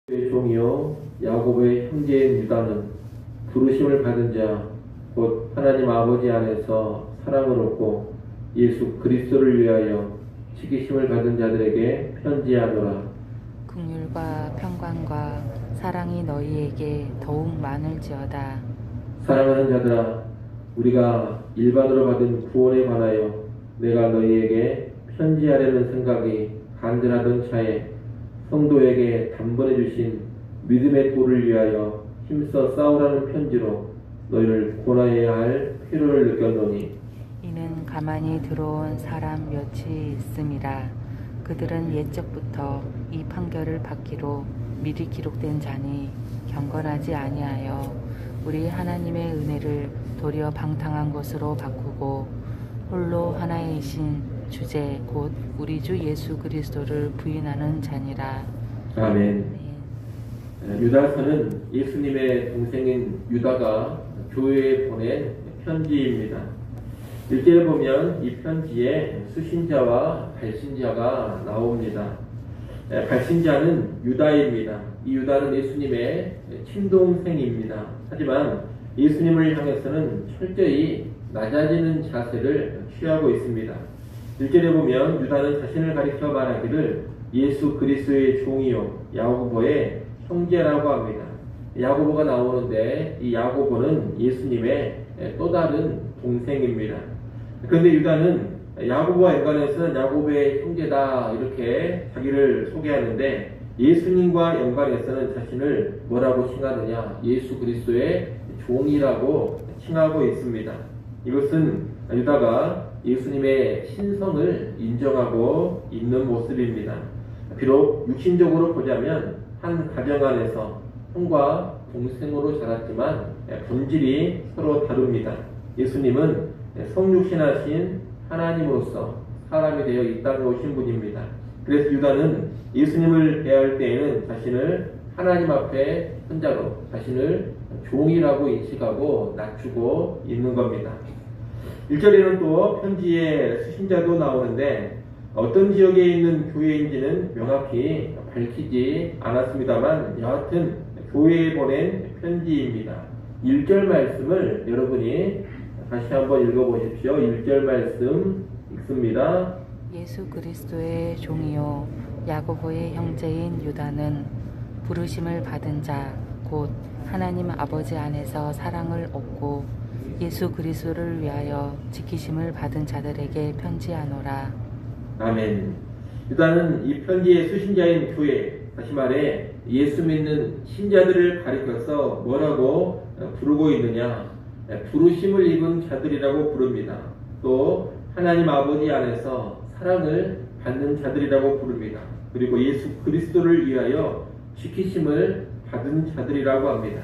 종이요 야곱의 형제인 유다는 부르심을 받은 자 곧 하나님 아버지 안에서 사랑을 얻고 예수 그리스도를 위하여 지키심을 받은 자들에게 편지하노라. 긍휼과 평강과 사랑이 너희에게 더욱 많을지어다. 사랑하는 자들아, 우리가 일반으로 받은 구원에 관하여 내가 너희에게 편지하려는 생각이 간절하던 차에 성도에게 단번에 주신 믿음의 도를 위하여 힘써 싸우라는 편지로 너희를 권하여야 할 필요를 느꼈노니, 이는 가만히 들어온 사람 몇이 있음이라. 그들은 옛적부터 이 판결을 받기로 미리 기록된 자니 경건하지 아니하여 우리 하나님의 은혜를 도리어 방탕한 것으로 바꾸고 홀로 하나이신 주제 곧 우리 주 예수 그리스도를 부인하는 자니라. 아멘. 유다서는 예수님의 동생인 유다가 교회에 보낸 편지입니다. 1절에 보면 이 편지에 수신자와 발신자가 나옵니다. 발신자는 유다입니다. 이 유다는 예수님의 친동생입니다. 하지만 예수님을 향해서는 철저히 낮아지는 자세를 취하고 있습니다. 1절에 보면 유다는 자신을 가리켜 말하기를 예수 그리스도의 종이요 야고보의 형제라고 합니다. 야고보가 나오는데 이 야고보는 예수님의 또 다른 동생입니다. 그런데 유다는 야고보와 연관해서는 야고보의 형제다 이렇게 자기를 소개하는데, 예수님과 연관해서는 자신을 뭐라고 칭하느냐, 예수 그리스도의 종이라고 칭하고 있습니다. 이것은 유다가 예수님의 신성을 인정하고 있는 모습입니다. 비록 육신적으로 보자면 한 가정 안에서 형과 동생으로 자랐지만 본질이 서로 다릅니다. 예수님은 성육신하신 하나님으로서 사람이 되어 이 땅에 오신 분입니다. 그래서 유다는 예수님을 대할 때에는 자신을 하나님 앞에 혼자로 자신을 종이라고 인식하고 낮추고 있는 겁니다. 1절에는 또 편지의 수신자도 나오는데 어떤 지역에 있는 교회인지는 명확히 밝히지 않았습니다만 여하튼 교회에 보낸 편지입니다. 1절 말씀을 여러분이 다시 한번 읽어보십시오. 1절 말씀 읽습니다. 예수 그리스도의 종이요 야고보의 형제인 유다는 부르심을 받은 자 곧 하나님 아버지 안에서 사랑을 얻고 예수 그리스도를 위하여 지키심을 받은 자들에게 편지하노라. 아멘. 유다는 이 편지의 수신자인 교회, 다시 말해 예수 믿는 신자들을 가리켜서 뭐라고 부르고 있느냐, 부르심을 입은 자들이라고 부릅니다. 또 하나님 아버지 안에서 사랑을 받는 자들이라고 부릅니다. 그리고 예수 그리스도를 위하여 지키심을 받은 자들이라고 합니다.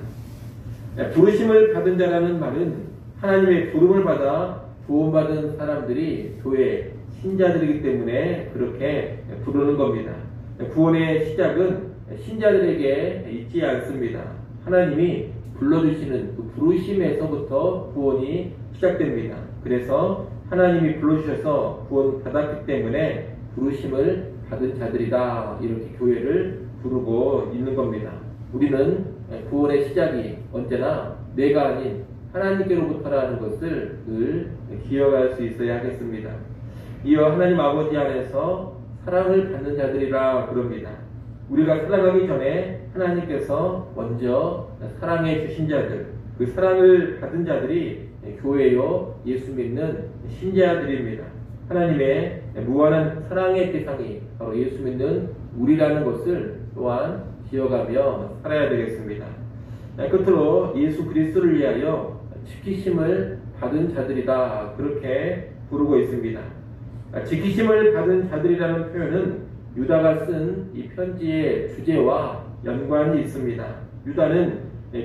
부르심을 받은 자라는 말은 하나님의 부름을 받아 구원받은 사람들이 교회 신자들이기 때문에 그렇게 부르는 겁니다. 구원의 시작은 신자들에게 있지 않습니다. 하나님이 불러주시는 그 부르심에서부터 구원이 시작됩니다. 그래서 하나님이 불러주셔서 구원 받았기 때문에 부르심을 받은 자들이다 이렇게 교회를 부르고 있는 겁니다. 우리는 구원의 시작이 언제나 내가 아닌 하나님께로부터라는 것을 늘 기억할 수 있어야 하겠습니다. 이어 하나님 아버지 안에서 사랑을 받는 자들이라 그럽니다. 우리가 살아가기 전에 하나님께서 먼저 사랑해 주신 자들, 그 사랑을 받은 자들이 교회요 예수 믿는 신자들입니다. 하나님의 무한한 사랑의 대상이 바로 예수 믿는 우리라는 것을 또한 기억하며 살아야 되겠습니다. 끝으로 예수 그리스도를 위하여 지키심을 받은 자들이다 그렇게 부르고 있습니다. 지키심을 받은 자들이라는 표현은 유다가 쓴 이 편지의 주제와 연관이 있습니다. 유다는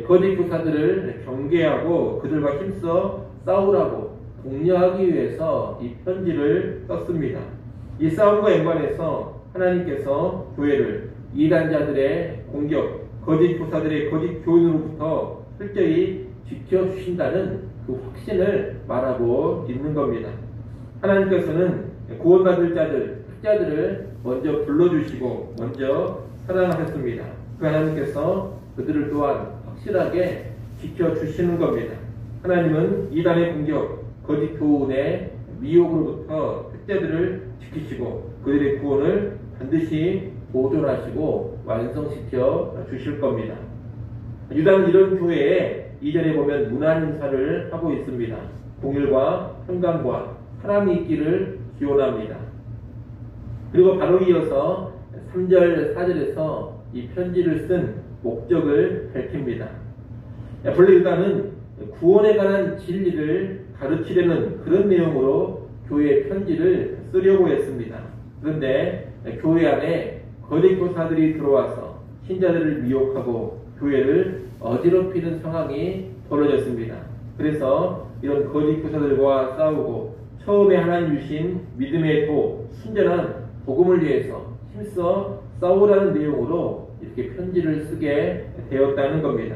거짓 교사들을 경계하고 그들과 힘써 싸우라고 독려하기 위해서 이 편지를 썼습니다. 이 싸움과 연관해서 하나님께서 교회를 이단자들의 공격, 거짓 교사들의 거짓 교훈으로부터 철저히 지켜주신다는 그 확신을 말하고 있는 겁니다. 하나님께서는 구원받을 자들, 학자들을 먼저 불러주시고 먼저 사랑하셨습니다. 그 하나님께서 그들을 또한 확실하게 지켜주시는 겁니다. 하나님은 이단의 공격, 거짓 교훈의 미혹으로부터 택자들을 지키시고 그들의 구원을 반드시 보존하시고 완성시켜 주실 겁니다. 유다는 이런 교회에 2절에 보면 문안인사를 하고 있습니다. 공일과 평강과 사랑이 있기를 기원합니다. 그리고 바로 이어서 3절, 4절에서 이 편지를 쓴 목적을 밝힙니다. 본래 유다는 구원에 관한 진리를 가르치려는 그런 내용으로 교회에 편지를 쓰려고 했습니다. 그런데 교회 안에 거짓 교사들이 들어와서 신자들을 미혹하고 교회를 어지럽히는 상황이 벌어졌습니다. 그래서 이런 거짓 교사들과 싸우고 처음에 하나님 주신 믿음의 도, 순전한 복음을 위해서 힘써 싸우라는 내용으로 이렇게 편지를 쓰게 되었다는 겁니다.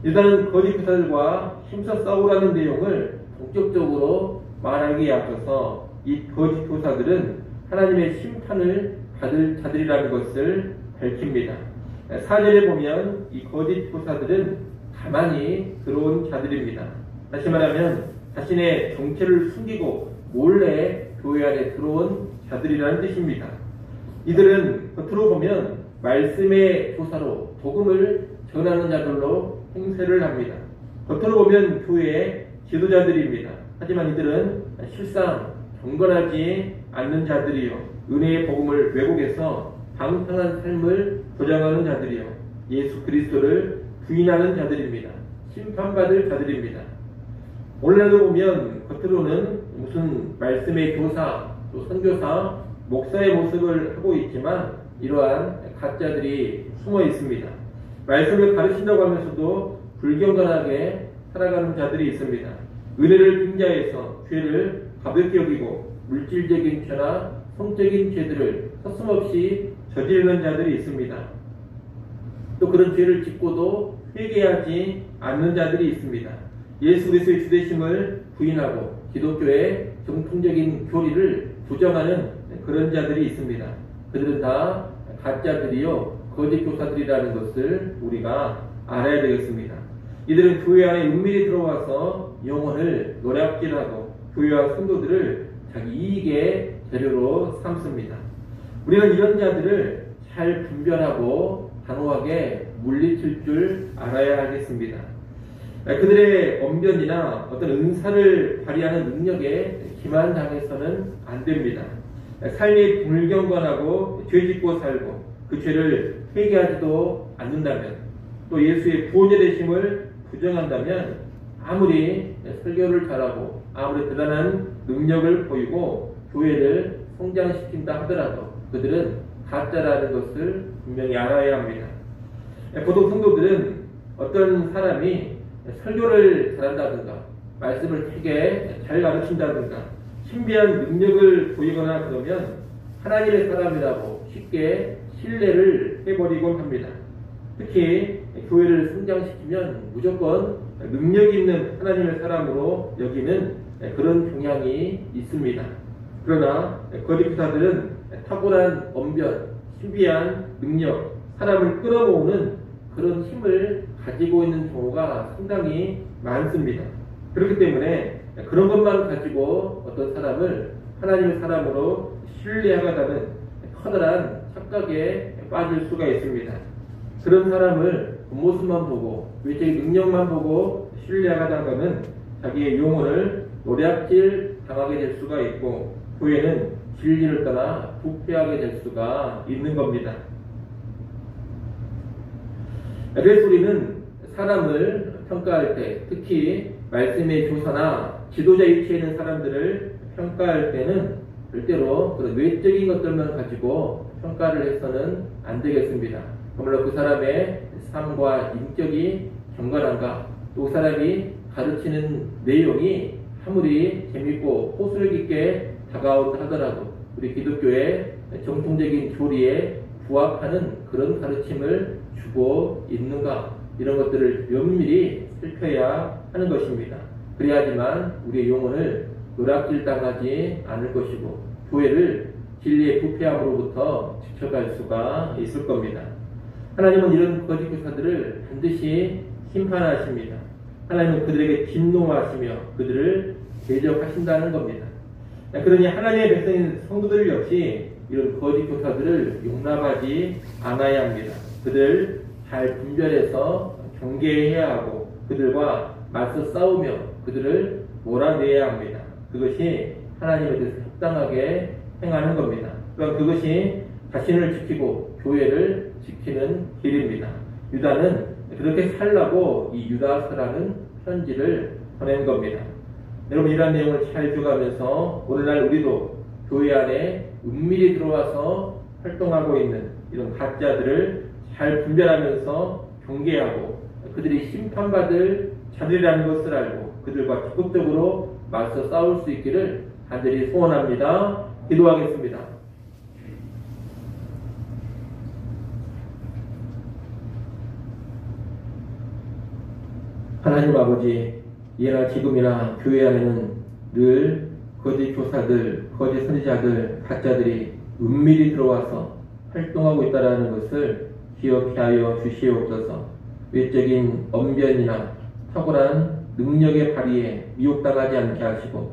일단은 거짓 교사들과 힘써 싸우라는 내용을 본격적으로 말하기에 앞서서 이 거짓 교사들은 하나님의 심판을 받을 자들이라는 것을 밝힙니다. 4절에 보면 이 거짓 교사들은 가만히 들어온 자들입니다. 다시 말하면 자신의 정체를 숨기고 몰래 교회 안에 들어온 자들이라는 뜻입니다. 이들은 겉으로 보면 말씀의 교사로 복음을 전하는 자들로 행세를 합니다. 겉으로 보면 교회의 지도자들입니다. 하지만 이들은 실상 경건하지 않는 자들이요, 은혜의 복음을 왜곡해서 방탕한 삶을 조장하는 자들이요, 예수 그리스도를 부인하는 자들입니다. 심판받을 자들입니다. 오늘날도 보면 겉으로는 무슨 말씀의 교사, 또 선교사, 목사의 모습을 하고 있지만 이러한 가짜들이 숨어 있습니다. 말씀을 가르친다고 하면서도 불경건하게 살아가는 자들이 있습니다. 은혜를 빙자해서 죄를 가볍게 여기고 물질적인 죄나 성적인 죄들을 서슴없이 저지르는 자들이 있습니다. 또 그런 죄를 짓고도 회개하지 않는 자들이 있습니다. 예수 그리스도의 주되심을 부인하고 기독교의 정통적인 교리를 부정하는 그런 자들이 있습니다. 그들은 다 가짜들이요, 거짓 교사들이라는 것을 우리가 알아야 되겠습니다. 이들은 교회 안에 은밀히 들어와서 영혼을 노략질하고 교회와 성도들을 자기 이익의 재료로 삼습니다. 우리는 이런 자들을 잘 분별하고 단호하게 물리칠 줄 알아야 하겠습니다. 그들의 언변이나 어떤 은사를 발휘하는 능력에 기만당해서는 안 됩니다. 삶이 불경건하고 죄짓고 살고 그 죄를 회개하지도 않는다면, 또 예수의 구원자 되심을 부정한다면, 아무리 설교를 잘하고 아무리 대단한 능력을 보이고 교회를 성장시킨다 하더라도 그들은 가짜라는 것을 분명히 알아야 합니다. 보통 성도들은 어떤 사람이 설교를 잘한다든가 말씀을 되게 잘 가르친다든가 신비한 능력을 보이거나 그러면 하나님의 사람이라고 쉽게 신뢰를 해버리곤 합니다. 특히 교회를 성장시키면 무조건 능력 있는 하나님의 사람으로 여기는 그런 경향이 있습니다. 그러나 거짓 교사들은 탁월한 언변, 신비한 능력, 사람을 끌어모으는 그런 힘을 가지고 있는 경우가 상당히 많습니다. 그렇기 때문에 그런 것만 가지고 어떤 사람을 하나님의 사람으로 신뢰하다는 커다란 착각에 빠질 수가 있습니다. 그런 사람을 겉모습만 보고 외적인 능력만 보고 신뢰하다가는 자기의 영혼을 노략질 당하게 될 수가 있고 교회는 진리를 떠나 부패하게 될 수가 있는 겁니다. 그래서 우리는 사람을 평가할 때, 특히 말씀의 교사나 지도자 위치에 있는 사람들을 평가할 때는 절대로 그런 외적인 것들만 가지고 평가를 해서는 안 되겠습니다. 물론 그 사람의 삶과 인격이 경건한가, 또 그 사람이 가르치는 내용이 아무리 재밌고 호소력 있게 다가온다 하더라도 우리 기독교의 정통적인 교리에 부합하는 그런 가르침을 주고 있는가, 이런 것들을 면밀히 살펴야 하는 것입니다. 그래야지만 우리의 영혼을 노략질 당하지 않을 것이고 교회를 진리의 부패함으로부터 지켜갈 수가 있을 겁니다. 하나님은 이런 거짓 교사들을 반드시 심판하십니다. 하나님은 그들에게 진노하시며 그들을 대적하신다는 겁니다. 그러니 하나님의 백성인 성도들 역시 이런 거짓 교사들을 용납하지 않아야 합니다. 그들 잘 분별해서 경계해야 하고 그들과 맞서 싸우며 그들을 몰아내야 합니다. 그것이 하나님에 대해서 합당하게 행하는 겁니다. 그럼 그것이 자신을 지키고 교회를 지키는 길입니다. 유다는 그렇게 살라고 이 유다서라는 편지를 보낸 겁니다. 여러분 이러한 내용을 잘 읽어가면서 오늘날 우리도 교회 안에 은밀히 들어와서 활동하고 있는 이런 가짜들을 잘 분별하면서 경계하고 그들이 심판받을 자들이라는 것을 알고 그들과 적극적으로 맞서 싸울 수 있기를 간절히 소원합니다. 기도하겠습니다. 하나님 아버지, 예나 지금이나 교회 안에는 늘 거짓 교사들, 거짓 선지자들, 가짜들이 은밀히 들어와서 활동하고 있다는 것을 기억해 하여 주시옵소서. 외적인 언변이나 탁월한 능력의 발휘에 미혹당하지 않게 하시고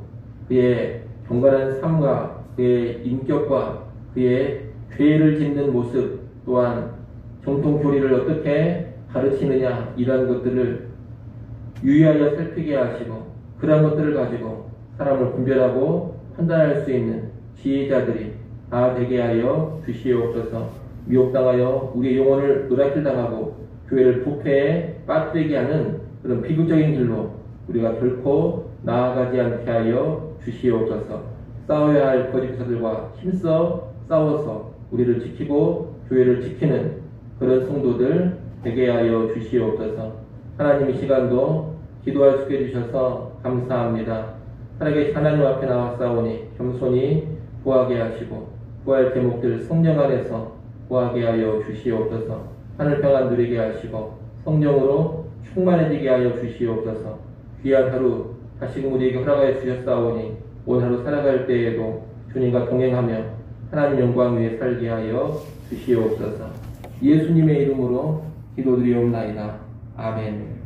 그의 경건한 삶과 그의 인격과 그의 죄를 짓는 모습 또한 정통 교리를 어떻게 가르치느냐 이러한 것들을 유의하여 살피게 하시고 그러한 것들을 가지고 사람을 분별하고 판단할 수 있는 지혜자들이 다 되게 하여 주시옵소서. 미혹당하여 우리의 영혼을 노략질당하고 교회를 부패에 빠뜨리게 하는 그런 비극적인 길로 우리가 결코 나아가지 않게 하여 주시옵소서. 싸워야 할 거짓 교사들과 힘써 싸워서 우리를 지키고 교회를 지키는 그런 성도들 되게 하여 주시옵소서. 하나님 이 시간도 기도할 수 있게 해주셔서 감사합니다. 하나님 앞에 나와싸우니 겸손히 구하게 하시고 구할 제목들 성령 안에서 구하게 하여 주시옵소서. 하늘 평안 누리게 하시고 성령으로 충만해지게 하여 주시옵소서. 귀한 하루 다시금 우리에게 허락하여 주셨사오니 오늘 하루 살아갈 때에도 주님과 동행하며 하나님 영광 위에 살게 하여 주시옵소서. 예수님의 이름으로 기도드리옵나이다. 아멘.